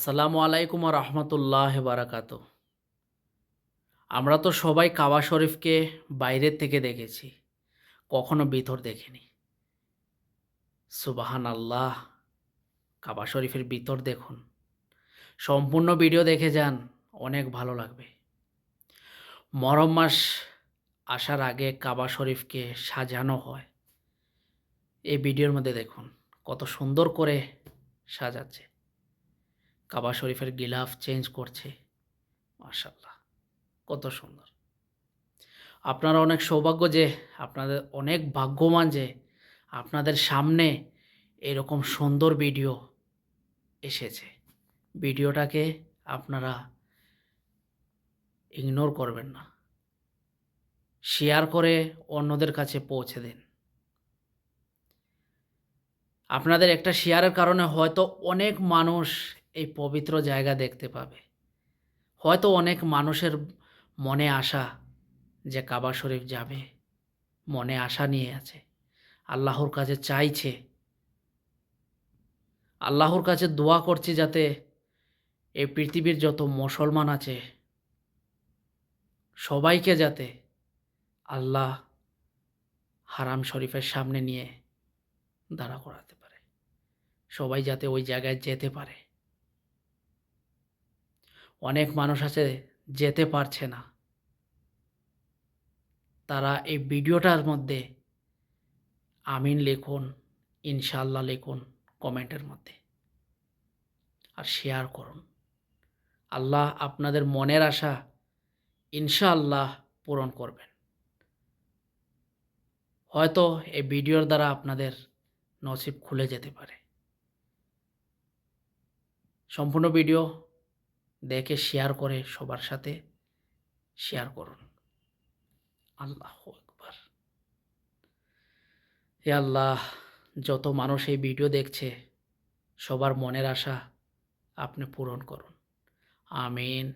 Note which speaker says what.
Speaker 1: আসসালামু আলাইকুম রহমতুল্লাহ বারাকাত। আমরা তো সবাই কাবা শরীফকে বাইরের থেকে দেখেছি, কখনো ভিতর দেখিনি। সুবাহান আল্লাহ, কাবা শরীফের ভিতর দেখুন, সম্পূর্ণ ভিডিও দেখে যান, অনেক ভালো লাগবে। মহরম মাস আসার আগে কাবা শরীফকে সাজানো হয়। এই ভিডিওর মধ্যে দেখুন কত সুন্দর করে সাজাচ্ছে, কাবা শরীফের গিলাফ চেঞ্জ করছে। মাশাআল্লাহ, কত সুন্দর। আপনারা অনেক সৌভাগ্য যে, আপনাদের অনেক ভাগ্যবান যে আপনাদের সামনে এরকম সুন্দর ভিডিও এসেছে। ভিডিওটাকে আপনারা ইগনোর করবেন না, শেয়ার করে অন্যদের কাছে পৌঁছে দিন। আপনাদের একটা শেয়ারের কারণে হয়তো অনেক মানুষ এই পবিত্র জায়গা দেখতে পাবে। হয়তো অনেক মানুষের মনে আশা যে কাবা শরীফ যাবে, মনে আশা নিয়ে আছে, আল্লাহর কাছে চাইছে, আল্লাহর কাছে দোয়া করছি যাতে এই পৃথিবীর যত মুসলমান আছে সবাইকে যাতে আল্লাহ হারাম শরীফের সামনে নিয়ে দাঁড়া করাতে পারে, সবাই যাতে ওই জায়গায় যেতে পারে। অনেক মানুষ আছে যেতে পারছে না, তারা এই ভিডিওটার মধ্যে আমিন লিখুন, ইনশাআল্লাহ লিখুন কমেন্টের মধ্যে, আর শেয়ার করুন। আল্লাহ আপনাদের মনের আশা ইনশাআল্লাহ পূরণ করবেন। হয়তো এই ভিডিওর দ্বারা আপনাদের নসিব খুলে যেতে পারে। সম্পূর্ণ ভিডিও দেখে শেয়ার করে সবার সাথে শেয়ার করুন। আল্লাহু আকবার। হে আল্লাহ, যত মানুষ এই ভিডিও দেখছে সবার মনের আশা আপনি পূরণ করুন। আমিন।